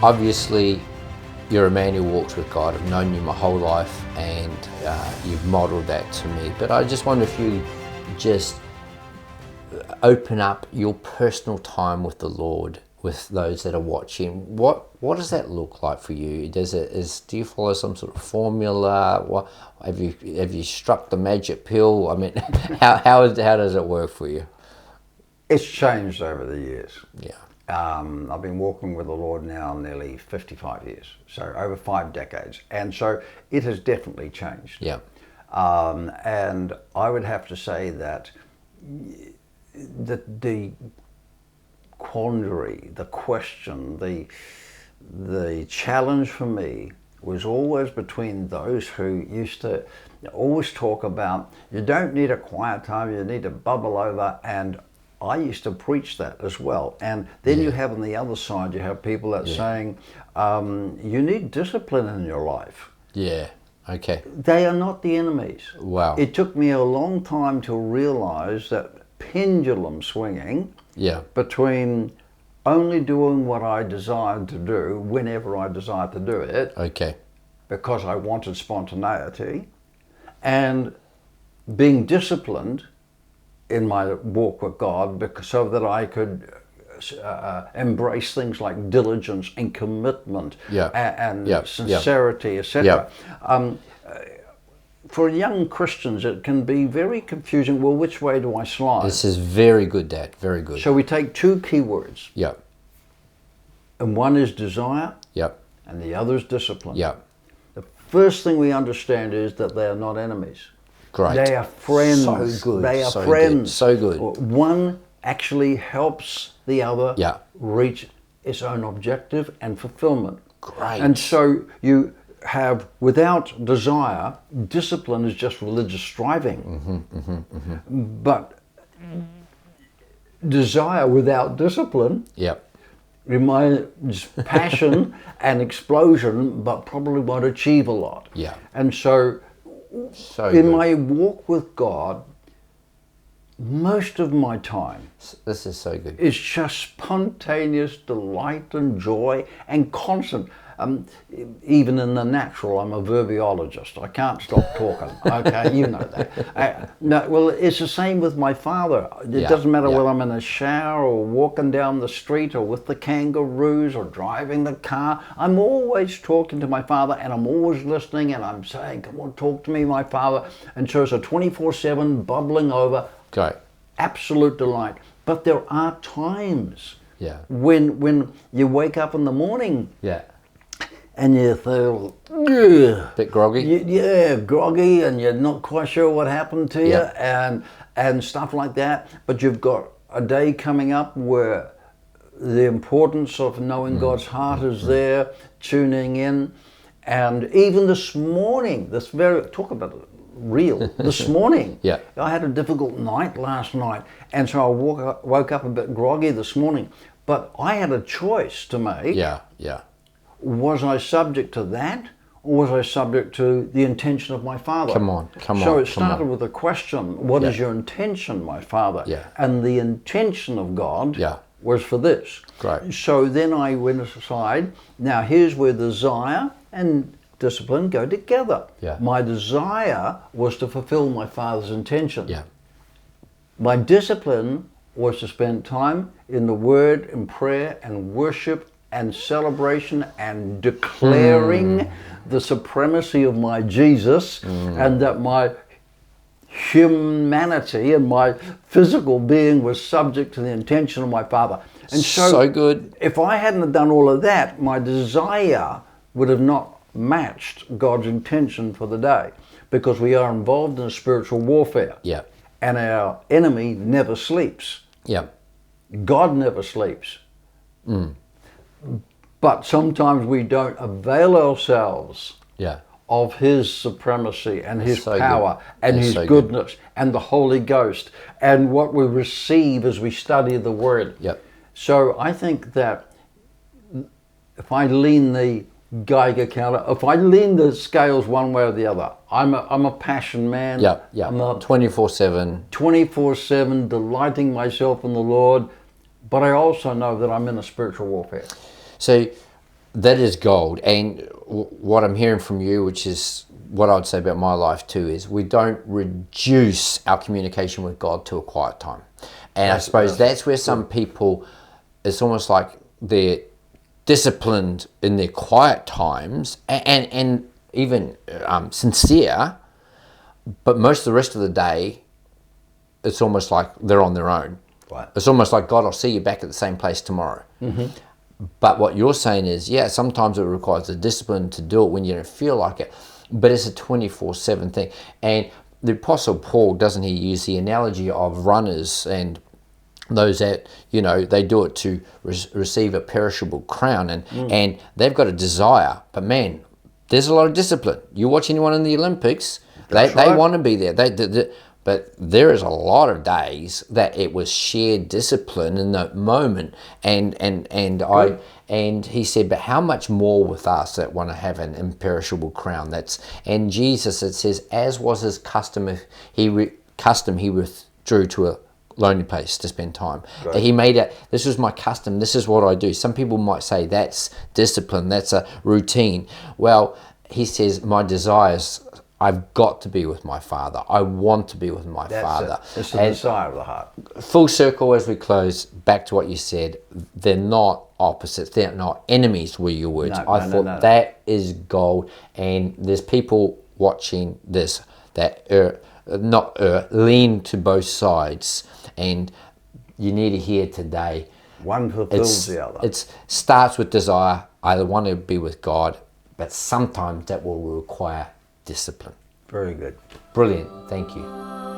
obviously you're a man who walks with God. I've known you my whole life, and you've modeled that to me. But I just wonder if you just open up your personal time with the Lord with those that are watching. What does that look like for you? Do you follow some sort of formula? What have you struck the magic pill? I mean, how does it work for you? It's changed over the years. Yeah. I've been walking with the Lord now nearly 55 years, so over 5 decades, and so it has definitely changed. Yeah. And I would have to say that the quandary, the question, the challenge for me was always between those who used to always talk about, you don't need a quiet time, you need to bubble over, and I used to preach that as well. And then you have on the other side, you have people that saying, you need discipline in your life. Yeah. Okay. They are not the enemies. Wow. It took me a long time to realize that pendulum swinging between only doing what I desired to do whenever I desired to do it. Okay. Because I wanted spontaneity, and being disciplined in my walk with God, so that I could embrace things like diligence and commitment and sincerity, etc. For young Christians, it can be very confusing. Well, which way do I slide? This is very good, Dad. Very good. So we take 2 key words. Yep. And one is desire. Yep. And the other is discipline. Yep. The first thing we understand is that they are not enemies. Great. They are friends. So good. They are so friends. Good. So good. One actually helps the other reach its own objective and fulfillment. Great. And so you have, without desire, discipline is just religious striving. But desire without discipline reminds passion and explosion, but probably won't achieve a lot. Yeah. And so in my walk with God, most of my time, this is so good, is just spontaneous delight and joy and constant. Even in the natural, I'm a verbiologist. I can't stop talking. Okay, you know that. Well, it's the same with my Father. It doesn't matter whether I'm in a shower or walking down the street or with the kangaroos or driving the car. I'm always talking to my Father, and I'm always listening, and I'm saying, come on, talk to me, my Father. And so it's a 24/7 bubbling over. Great. Absolute delight. But there are times when you wake up in the morning and you feel bit groggy. Groggy, and you're not quite sure what happened to you, and stuff like that. But you've got a day coming up where the importance of knowing God's heart is there, tuning in. And even this morning, talk about real, this morning, I had a difficult night last night, and so I woke up a bit groggy this morning. But I had a choice to make. Was I subject to that, or was I subject to the intention of my Father? Come on. So it started with a question, what is your intention, my Father? And the intention of God was for this. Great. So then I went aside. Now here's where desire and discipline go together. My desire was to fulfill my Father's intention. My discipline was to spend time in the Word and prayer and worship and celebration and declaring the supremacy of my Jesus, and that my humanity and my physical being was subject to the intention of my Father. And so good. If I hadn't done all of that, my desire would have not matched God's intention for the day, because we are involved in a spiritual warfare. And our enemy never sleeps. God never sleeps. But sometimes we don't avail ourselves of His supremacy and His power and His goodness and the Holy Ghost and what we receive as we study the Word. So I think that if I lean the Geiger counter, if I lean the scales one way or the other, I'm a passion man. I'm 24/7. 24/7, delighting myself in the Lord. But I also know that I'm in a spiritual warfare. So that is gold. And what I'm hearing from you, which is what I would say about my life too, is we don't reduce our communication with God to a quiet time. And I suppose that's where some people, it's almost like they're disciplined in their quiet times and even sincere, but most of the rest of the day, it's almost like they're on their own. Right. It's almost like, God, I'll see you back at the same place tomorrow. But what you're saying is, yeah, sometimes it requires the discipline to do it when you don't feel like it, but it's a 24/7 thing. And the Apostle Paul, doesn't he use the analogy of runners and those that, you know, they do it to receive a perishable crown, and they've got a desire, but man, there's a lot of discipline. You watch anyone in the Olympics, they want to be there. But there is a lot of days that it was shared discipline in that moment, and he said, but how much more with us that want to have an imperishable crown? And Jesus, it says, as was his custom, he withdrew to a lonely place to spend time. Right. He made it, this was my custom, this is what I do. Some people might say that's discipline, that's a routine. Well, he says, my desires, I've got to be with my Father. I want to be with my Father. It's the desire of the heart. Full circle as we close, back to what you said, they're not opposites, they're not enemies were your words. I thought that is gold, and there's people watching this that lean to both sides, and you need to hear today. One fulfills the other. It starts with desire. I want to be with God, but sometimes that will require discipline. Very good. Brilliant. Thank you.